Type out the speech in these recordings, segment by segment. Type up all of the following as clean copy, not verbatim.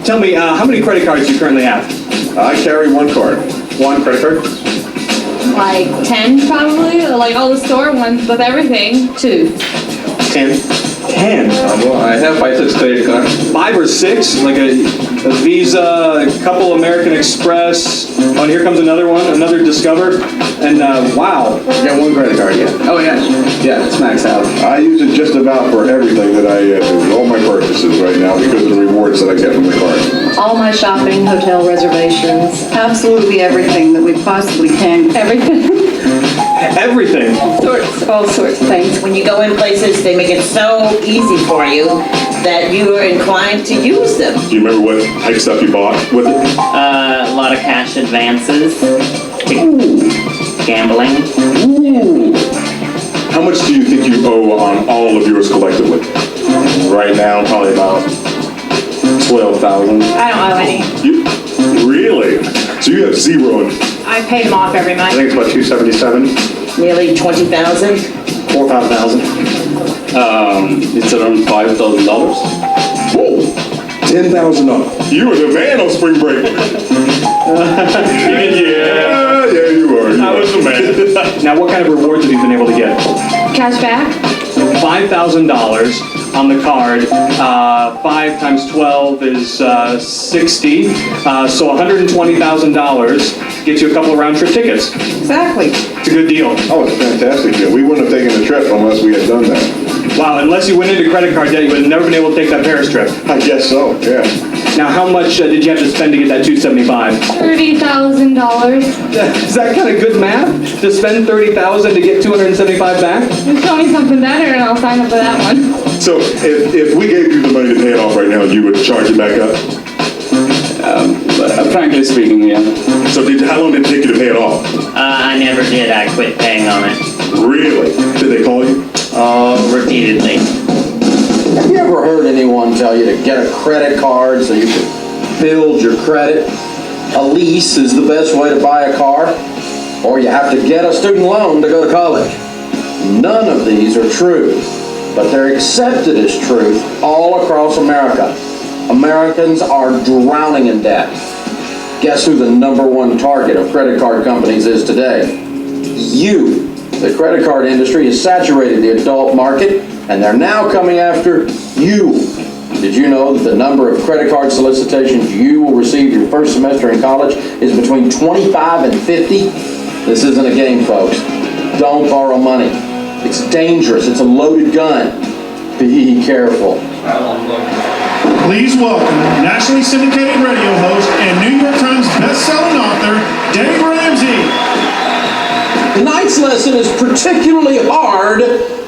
Tell me, how many credit cards do you currently have? I carry one card. One credit card? Like 10 probably, like all the store ones with everything, 2. 10. 10? Well, I have 5, 6 credit cards. 5 or 6? Like a Visa, a couple American Express. Oh, and here comes another one, another Discover. And wow. I got one credit card, yeah. Oh yeah. Yeah, it's maxed out. I use it just about for everything that I do. All my purchases right now because of the rewards that I get from the card. All my shopping, hotel reservations, absolutely everything that we possibly can. Everything. Everything. All sorts of things. When you go in places, they make it so easy for you that you are inclined to use them. Do you remember what type stuff you bought with it? A lot of cash advances. Gambling. Ooh. How much do you think you owe on all of yours collectively? Right now, probably about 12,000. I don't owe any. You really? So you have zero. I pay them off every I month. think it's about 277. Nearly 20,000. 4,000. It's around $5,000. Whoa, $10,000. You were the man on spring break. Yeah, you are. I was the man. Now, what kind of rewards have you been able to get? Cash back? $5,000 on the card. 5 times 12 is 60. So $120,000 gets you a couple of round-trip tickets. Exactly. It's a good deal. Oh, it's a fantastic deal. We wouldn't have taken the trip unless we had done that. Wow, unless you went into credit card debt, you would have never been able to take that Paris trip. I guess so, yeah. Now, how much did you have to spend to get that $275? $30,000. Is that kind of good math? To spend $30,000 to get $275 back? Show me something better and I'll sign up for that one. So if we gave you the money to pay it off right now, you would charge it back up? Frankly speaking, yeah. So how long did it take you to pay it off? I never did. I quit paying on it. Really? Did they call you? Repeatedly. Have you ever heard anyone tell you to get a credit card so you can build your credit? A lease is the best way to buy a car, or you have to get a student loan to go to college. None of these are true, but they're accepted as truth all across America. Americans are drowning in debt. Guess who the #1 target of credit card companies is today? You. The credit card industry has saturated the adult market, and they're now coming after you. Did you know that the number of credit card solicitations you will receive your first semester in college is between 25 and 50? This isn't a game, folks. Don't borrow money. It's dangerous. It's a loaded gun. Be careful. Please welcome nationally syndicated radio host and New York Times best-selling author, Dave Ramsey. Tonight's lesson is particularly hard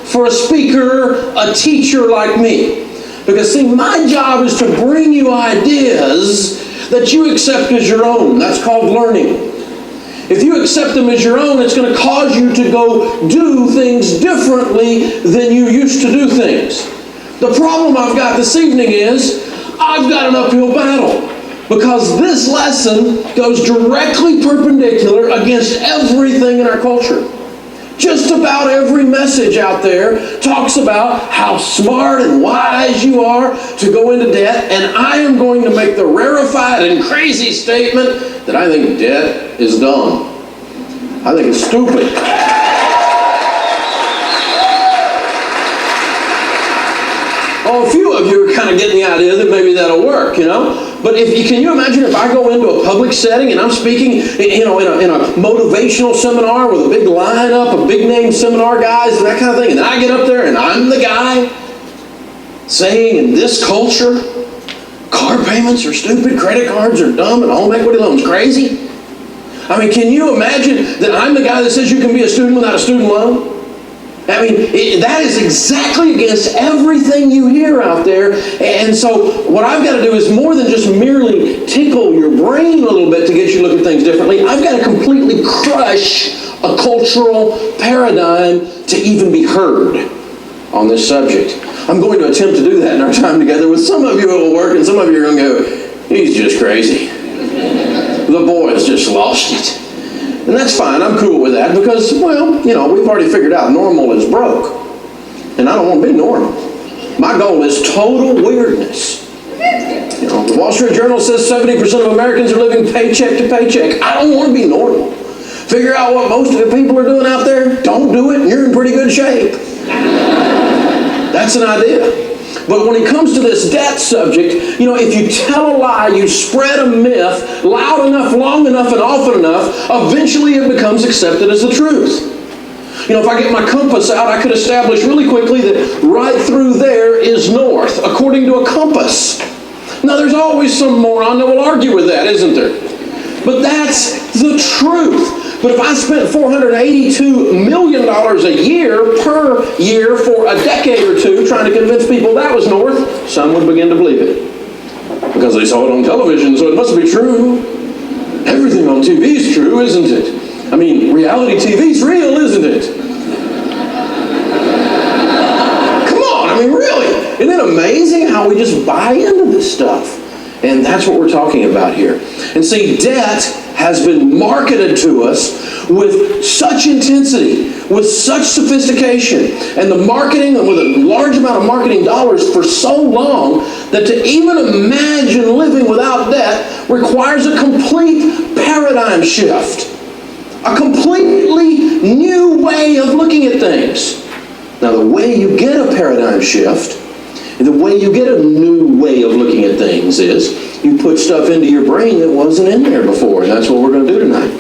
for a speaker, a teacher like me. Because, see, my job is to bring you ideas that you accept as your own. That's called learning. If you accept them as your own, it's going to cause you to go do things differently than you used to do things. The problem I've got this evening is I've got an uphill battle. Because this lesson goes directly perpendicular against everything in our culture. Just about every message out there talks about how smart and wise you are to go into debt, and I am going to make the rarefied and crazy statement that I think debt is dumb. I think it's stupid. Oh, a few of you are kind of getting the idea that maybe that'll work, you know? But can you imagine if I go into a public setting and I'm speaking, in a motivational seminar with a big lineup of big name seminar guys and that kind of thing, and then I get up there and I'm the guy saying in this culture, car payments are stupid, credit cards are dumb, and home equity loans crazy? I mean, can you imagine that I'm the guy that says you can be a student without a student loan? I mean, that is exactly against everything you hear out there. And so what I've got to do is more than just merely tickle your brain a little bit to get you to look at things differently. I've got to completely crush a cultural paradigm to even be heard on this subject. I'm going to attempt to do that in our time together. With some of you it will work, and some of you are going to go, he's just crazy. The boy has just lost it. And that's fine, I'm cool with that because, well, we've already figured out normal is broke. And I don't want to be normal. My goal is total weirdness. The Wall Street Journal says 70% of Americans are living paycheck to paycheck. I don't want to be normal. Figure out what most of the people are doing out there. Don't do it, and you're in pretty good shape. That's an idea. But when it comes to this debt subject, you know, if you tell a lie, you spread a myth loud enough, long enough, and often enough, eventually it becomes accepted as the truth. You know, if I get my compass out, I could establish really quickly that right through there is north, according to a compass. Now, there's always some moron that will argue with that, isn't there? But that's the truth. But if I spent $482 million a year per year for a decade or two trying to convince people that was north, some would begin to believe it. Because they saw it on television, so it must be true. Everything on TV is true, isn't it? I mean, reality TV's real, isn't it? Come on, I mean, really. Isn't it amazing how we just buy into this stuff? And that's what we're talking about here. And see, debt has been marketed to us with such intensity, with such sophistication, and the marketing, with a large amount of marketing dollars for so long, that to even imagine living without debt requires a complete paradigm shift. A completely new way of looking at things. Now, the way you get a paradigm shift, and the way you get a new way of looking at things is you put stuff into your brain that wasn't in there before, and that's what we're going to do tonight.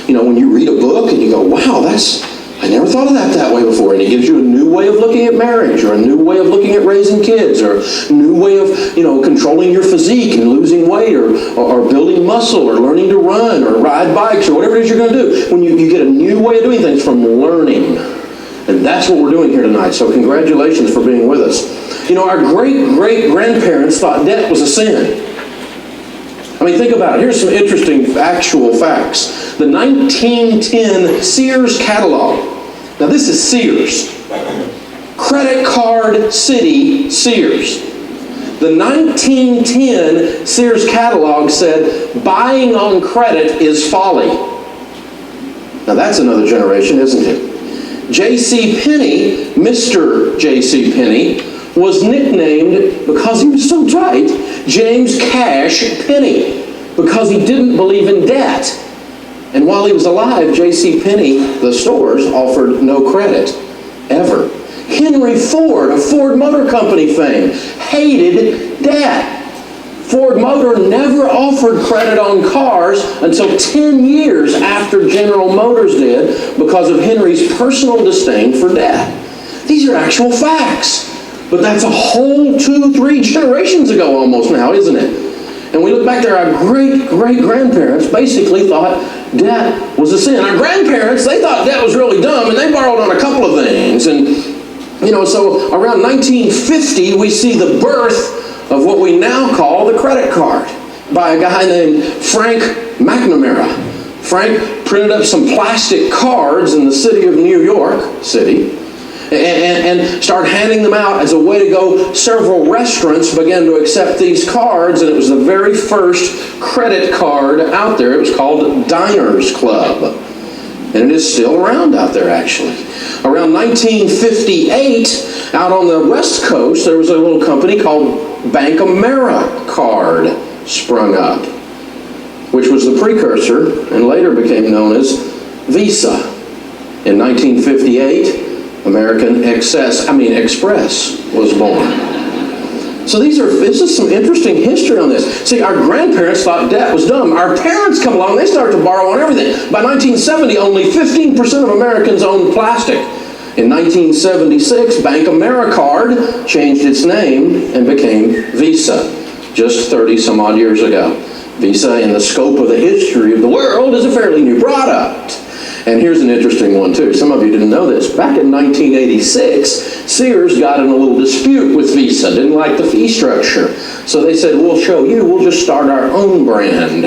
You know, when you read a book and you go, wow, I never thought of that way before, and it gives you a new way of looking at marriage, or a new way of looking at raising kids, or a new way of, you know, controlling your physique and losing weight, or building muscle, or learning to run, or ride bikes, or whatever it is you're going to do. When you get a new way of doing things from learning. And that's what we're doing here tonight, so congratulations for being with us. You know, our great-great-grandparents thought debt was a sin. I mean, think about it. Here's some interesting actual facts. The 1910 Sears catalog. Now, this is Sears. Credit card city, Sears. The 1910 Sears catalog said, buying on credit is folly. Now, that's another generation, isn't it? J.C. Penney, Mr. J.C. Penney, was nicknamed, because he was so tight, James Cash Penney, because he didn't believe in debt. And while he was alive, J.C. Penney, the stores, offered no credit, ever. Henry Ford, of Ford Motor Company fame, hated debt. Ford Motor never offered credit on cars until 10 years after General Motors did, because of Henry's personal disdain for debt. These are actual facts. But that's a whole 2-3 generations ago almost now, isn't it? And we look back there, our great-great-grandparents basically thought debt was a sin. Our grandparents, they thought debt was really dumb, and they borrowed on a couple of things. And, you know, so around 1950, we see the birth of what we now call the credit card by a guy named Frank McNamara. Frank printed up some plastic cards in the city of New York City, and started handing them out as a way to go. Several restaurants began to accept these cards, and it was the very first credit card out there. It was called Diners Club, and it is still around out there, actually. Around 1958, out on the West Coast, there was a little company called Bank AmeriCard sprung up, which was the precursor and later became known as Visa. In 1958, American Express was born. So this is some interesting history on this. See, our grandparents thought debt was dumb. Our parents come along, they start to borrow on everything. By 1970, only 15% of Americans owned plastic. In 1976, Bank AmeriCard changed its name and became Visa, just 30 some odd years ago. Visa, in the scope of the history of the world, is a fairly new product. And here's an interesting one, too. Some of you didn't know this. Back in 1986, Sears got in a little dispute with Visa, didn't like the fee structure. So they said, we'll show you, we'll just start our own brand.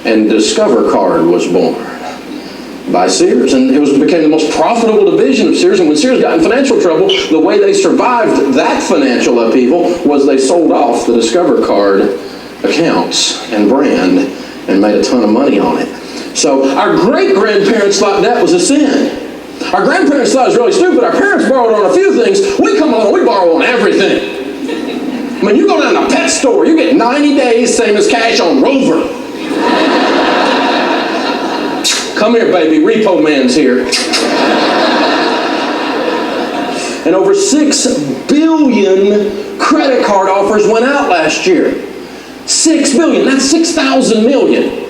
And Discover Card was born by Sears. And it became the most profitable division of Sears. And when Sears got in financial trouble, the way they survived that financial upheaval was they sold off the Discover Card accounts and brand and made a ton of money on it. So our great-grandparents thought that was a sin. Our grandparents thought it was really stupid. Our parents borrowed on a few things. We come along, we borrow on everything. I mean, you go down to a pet store, you get 90 days, same as cash on Rover. Come here, baby, Repo Man's here. And over 6 billion credit card offers went out last year. 6 billion, that's 6,000 million.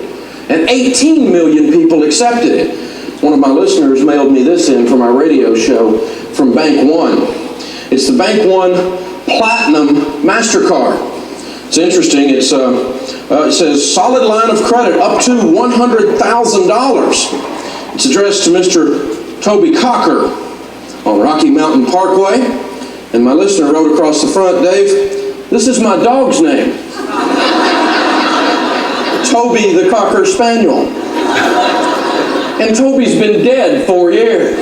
And 18 million people accepted it. One of my listeners mailed me this in for my radio show from Bank One. It's the Bank One Platinum MasterCard. It's interesting. It says solid line of credit up to $100,000. It's addressed to Mr. Toby Cocker on Rocky Mountain Parkway. And my listener wrote across the front, Dave, this is my dog's name. Toby the Cocker Spaniel. And Toby's been dead 4 years.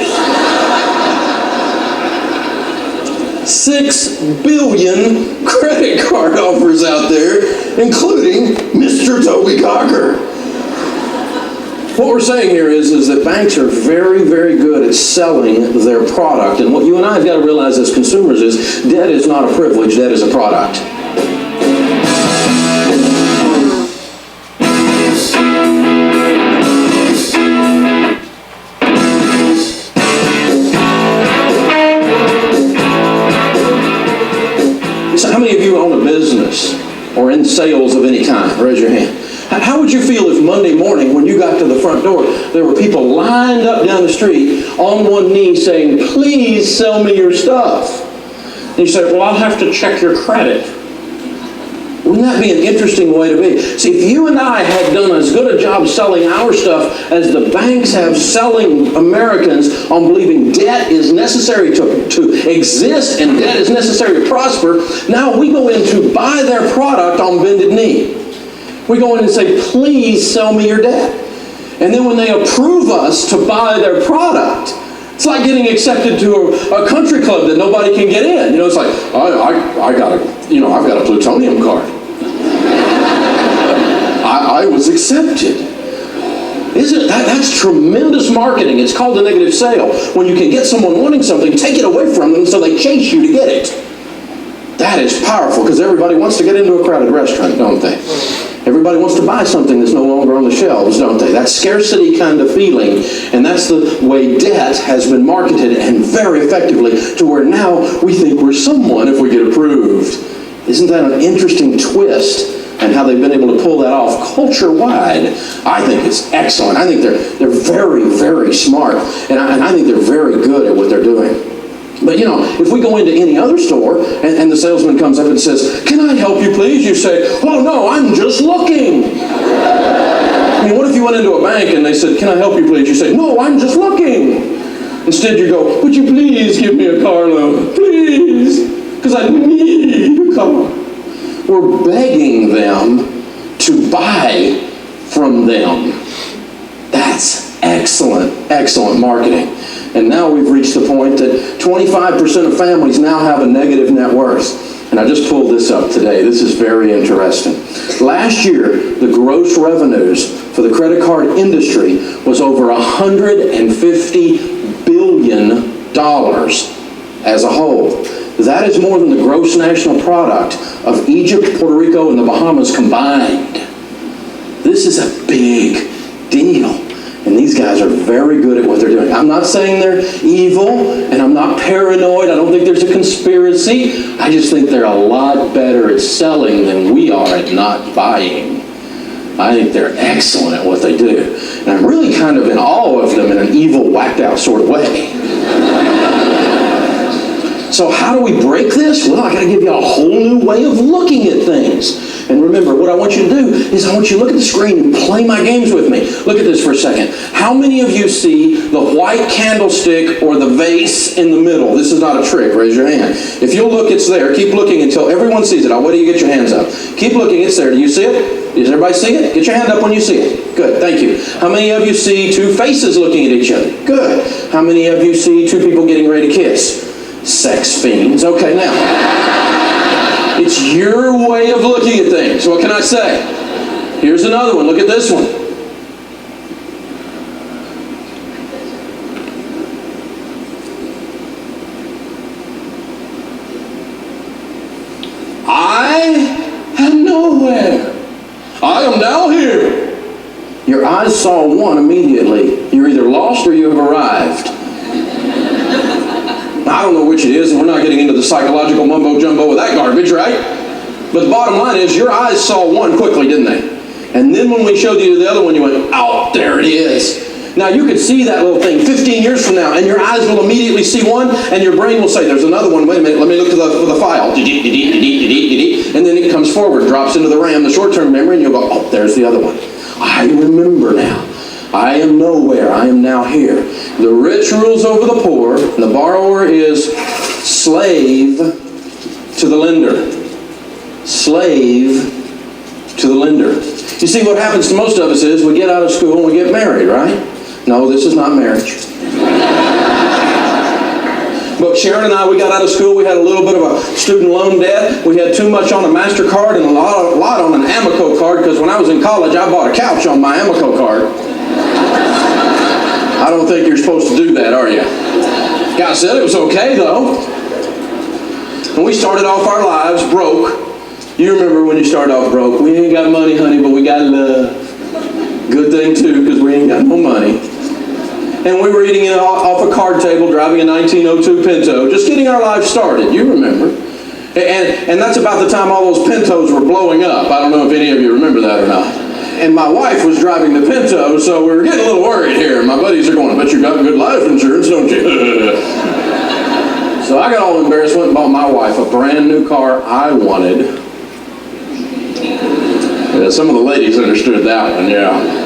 6 billion credit card offers out there, including Mr. Toby Cocker. What we're saying here is that banks are very, very good at selling their product. And what you and I have got to realize as consumers is debt is not a privilege, debt is a product. So how many of you own a business or in sales of any kind? Raise your hand. How would you feel if Monday morning when you got to the front door, there were people lined up down the street on one knee saying, please sell me your stuff? And you say, well, I'll have to check your credit. Wouldn't that be an interesting way to be? See, if you and I had done as good a job selling our stuff as the banks have selling Americans on believing debt is necessary to exist and debt is necessary to prosper, now we go in to buy their product on bended knee. We go in and say, please sell me your debt. And then when they approve us to buy their product, it's like getting accepted to a country club that nobody can get in. You know, it's like, I've got a plutonium card. I was accepted. Isn't that's tremendous marketing? It's called a negative sale. When you can get someone wanting something, take it away from them so they chase you to get it. That is powerful because everybody wants to get into a crowded restaurant, don't they? Everybody wants to buy something that's no longer on the shelves, don't they? That scarcity kind of feeling, and that's the way debt has been marketed and very effectively to where now we think we're someone if we get approved. Isn't that an interesting twist? And how they've been able to pull that off culture-wide, I think it's excellent. I think they're very, very smart, and I think they're very good at what they're doing. But you know, if we go into any other store and the salesman comes up and says, can I help you please? You say, oh no, I'm just looking. I mean, what if you went into a bank and they said, can I help you please? You say, no, I'm just looking. Instead you go, would you please give me a car loan? Please, because I need a car. We're begging them to buy from them. That's excellent, excellent marketing. And now we've reached the point that 25% of families now have a negative net worth. And I just pulled this up today. This is very interesting. Last year, the gross revenues for the credit card industry was over $150 billion as a whole. That is more than the gross national product of Egypt, Puerto Rico, and the Bahamas combined. This is a big deal. And these guys are very good at what they're doing. I'm not saying they're evil, and I'm not paranoid. I don't think there's a conspiracy. I just think they're a lot better at selling than we are at not buying. I think they're excellent at what they do. And I'm really kind of in awe of them in an evil, whacked out sort of way. So how do we break this? Well, I got to give you a whole new way of looking at things. And remember, what I want you to do is I want you to look at the screen and play my games with me. Look at this for a second. How many of you see the white candlestick or the vase in the middle? This is not a trick. Raise your hand. If you'll look, it's there. Keep looking until everyone sees it. I'll wait till you get your hands up. Keep looking. It's there. Do you see it? Does everybody see it? Get your hand up when you see it. Good. Thank you. How many of you see two faces looking at each other? Good. How many of you see two people getting ready to kiss? Sex fiends. Okay, now, it's your way of looking at things. What can I say? Here's another one. Look at this one. I Your eyes saw one immediately. You're either lost or you have arrived. Now, I don't know which it is, and we're not getting into the psychological mumbo-jumbo of that garbage, right? But the bottom line is, your eyes saw one quickly, didn't they? And then when we showed you the other one, you went, oh, there it is. Now, you could see that little thing 15 years from now, and your eyes will immediately see one, and your brain will say, there's another one. Wait a minute, let me look for the file. And then it comes forward, drops into the RAM, the short-term memory, and you'll go, oh, there's the other one. I remember now. I am nowhere. I am now here. The rich rules over the poor, and the borrower is slave to the lender. Slave to the lender. You see, what happens to most of us is we get out of school and we get married, right? No, this is not marriage. But Sharon and I, we got out of school, we had a little bit of a student loan debt. We had too much on a MasterCard and a lot on an Amico card, because when I was in college, I bought a couch on my Amico card. I don't think you're supposed to do that, are you? God said it was okay, though. And we started off our lives broke. You remember when you started off broke. We ain't got money, honey, but we got love. Good thing, too, because we ain't got no money. And we were eating it off a card table, driving a 1902 Pinto, just getting our lives started. You remember. And that's about the time all those Pintos were blowing up. I don't know if any of you remember that or not. And my wife was driving the Pinto, so we were getting a little worried here. My buddies are going, I bet you got good life insurance, don't you? So I got all embarrassed, went and bought my wife a brand new car I wanted. Yeah, some of the ladies understood that one, yeah.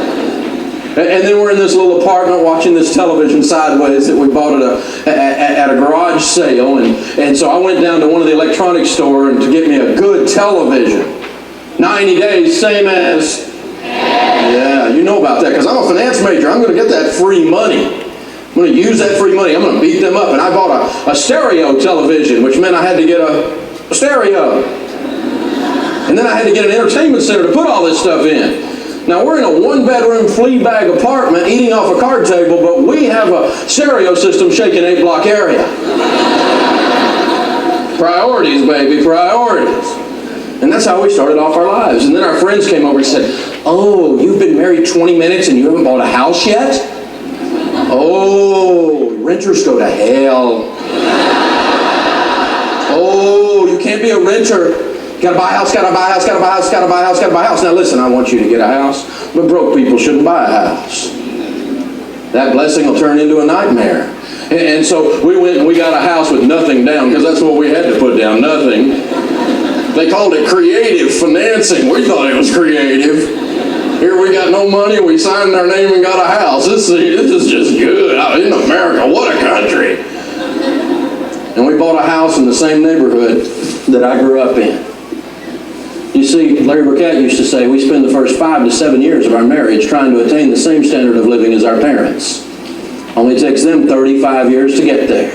And then we're in this little apartment watching this television sideways that we bought at a garage sale. And so I went down to one of the electronics store and to get me a good television. 90 days, same as... Yeah, you know about that, because I'm a finance major. I'm going to get that free money. I'm going to use that free money. I'm going to beat them up. And I bought a stereo television, which meant I had to get a stereo. And then I had to get an entertainment center to put all this stuff in. Now, we're in a one-bedroom flea bag apartment eating off a card table, but we have a stereo system shaking 8-block area. Priorities, baby, priorities. And that's how we started off our lives. And then our friends came over and said, oh, you've been married 20 minutes and you haven't bought a house yet? Oh, renters go to hell. Oh, you can't be a renter. Gotta buy a house, gotta buy a house, gotta buy a house, gotta buy a house, gotta buy a house. Now listen, I want you to get a house, but broke people shouldn't buy a house. That blessing will turn into a nightmare. And so we went and we got a house with nothing down, because that's what we had to put down, nothing. They called it creative financing. We thought it was creative. Here we got no money, we signed our name and got a house. This is just good. In America, what a country. And we bought a house in the same neighborhood that I grew up in. You see, Larry Burkett used to say, we spend the first 5 to 7 years of our marriage trying to attain the same standard of living as our parents. Only takes them 35 years to get there.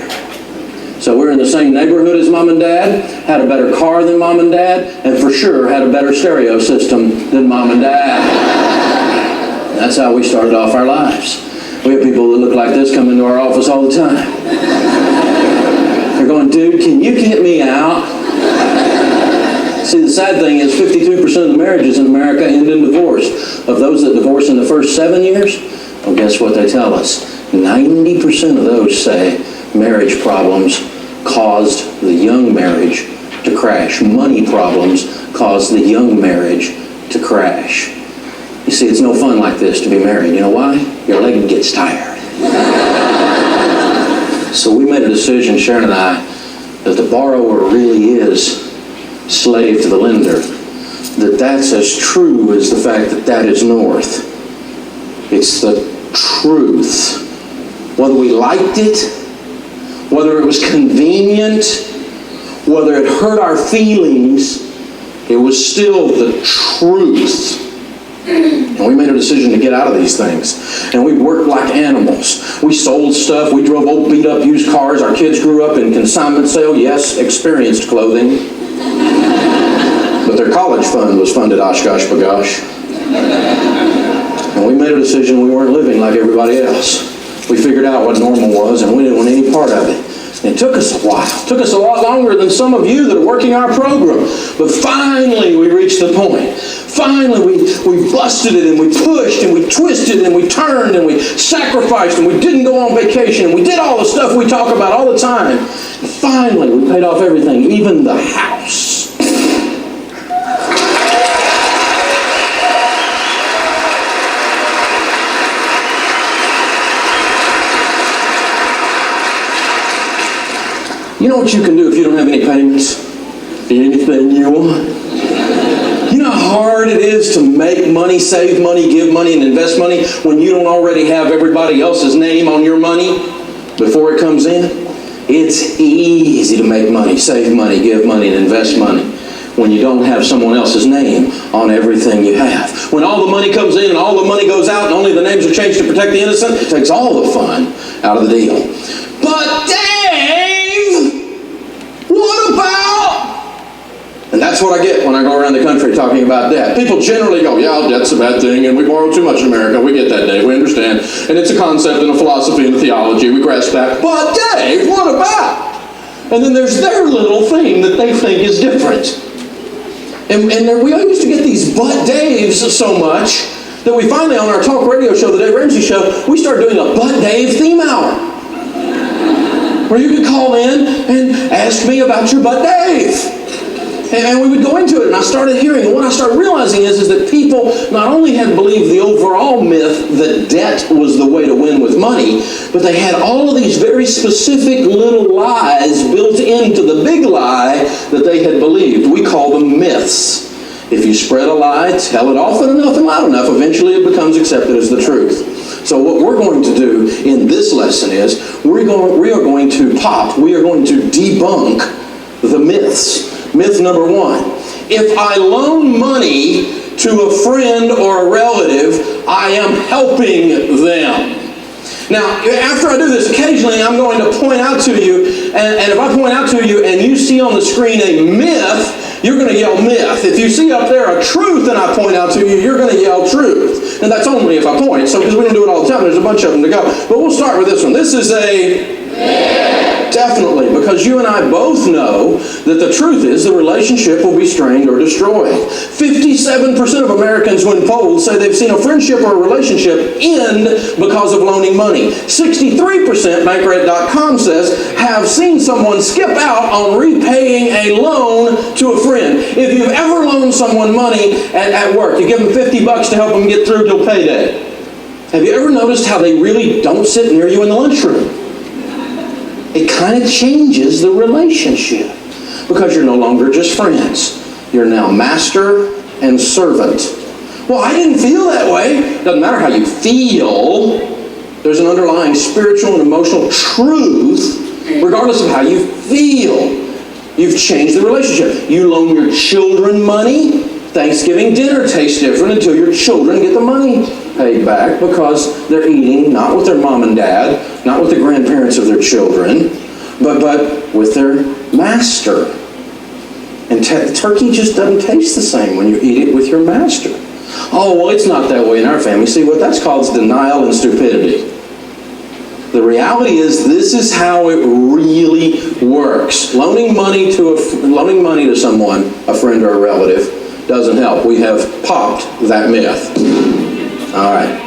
So we're in the same neighborhood as mom and dad, had a better car than mom and dad, and for sure had a better stereo system than mom and dad. That's how we started off our lives. We have people that look like this come into our office all the time. They're going, dude, can you get me out? See, the sad thing is 52% of the marriages in America end in divorce. Of those that divorce in the first 7 years, well, guess what they tell us? 90% of those say marriage problems caused the young marriage to crash. Money problems caused the young marriage to crash. You see, it's no fun like this to be married. You know why? Your leg gets tired. So we made a decision, Sharon and I, that the borrower really is slave to the lender. That's as true as the fact that is north. It's the truth. Whether we liked it, whether it was convenient, whether it hurt our feelings, it was still the truth. And we made a decision to get out of these things. And we worked like animals. We sold stuff. We drove old beat-up used cars. Our kids grew up in consignment sale. Yes, experienced clothing. But their college fund was funded Oshkosh Bagosh. And we made a decision we weren't living like everybody else. We figured out what normal was, and we didn't want any part of it. It took us a while. It took us a lot longer than some of you that are working our program. But finally we reached the point. Finally we busted it and we pushed and we twisted and we turned and we sacrificed and we didn't go on vacation and we did all the stuff we talk about all the time. And finally we paid off everything, even the house. You know what you can do if you don't have any payments? Anything you want. You know how hard it is to make money, save money, give money, and invest money when you don't already have everybody else's name on your money before it comes in? It's easy to make money, save money, give money, and invest money when you don't have someone else's name on everything you have. When all the money comes in and all the money goes out and only the names are changed to protect the innocent, it takes all the fun out of the deal. But Dave, what about? And that's what I get when I go around the country talking about debt. People generally go, yeah, debt's a bad thing, and we borrow too much in America. We get that, Dave. We understand. And it's a concept and a philosophy and a theology. We grasp that. But Dave, what about? And then there's their little thing that they think is different. And we used to get these but Daves so much that we finally, on our talk radio show, the Dave Ramsey Show, we started doing a But Dave theme hour, where you could call in and ask me about your But Dave. And we would go into it, and I started hearing, and what I started realizing is that people not only had believed the overall myth that debt was the way to win with money, but they had all of these very specific little lies built into the big lie that they had believed. We call them myths. If you spread a lie, tell it often enough and loud enough, eventually it becomes accepted as the truth. So what we're going to do in this lesson is we are going to debunk the myths. Myth number one: if I loan money to a friend or a relative, I am helping them. Now, after I do this, occasionally I'm going to point out to you, and if I point out to you and you see on the screen a myth, you're going to yell myth. If you see up there a truth and I point out to you, you're going to yell truth. And that's only if I point. So, because we don't do it all the time, there's a bunch of them to go. But we'll start with this one. This is a myth. Definitely, because you and I both know that the truth is the relationship will be strained or destroyed. 57% of Americans, when polled, say they've seen a friendship or a relationship end because of loaning money. 63%, Bankrate.com says, have seen someone skip out on repaying a loan to a friend. If you've ever loaned someone money at work, you give them $50 to help them get through till payday. Have you ever noticed how they really don't sit near you in the lunchroom? It kind of changes the relationship because you're no longer just friends. You're now master and servant. Well, I didn't feel that way. Doesn't matter how you feel. There's an underlying spiritual and emotional truth regardless of how you feel. You've changed the relationship. You loan your children money. Thanksgiving dinner tastes different until your children get the money paid back because they're eating not with their mom and dad, not with the grandparents of their children, but with their master. And turkey just doesn't taste the same when you eat it with your master. Oh, well, it's not that way in our family. See, what that's called is denial and stupidity. The reality is this is how it really works. Loaning money to someone, a friend or a relative, doesn't help. We have popped that myth. All right.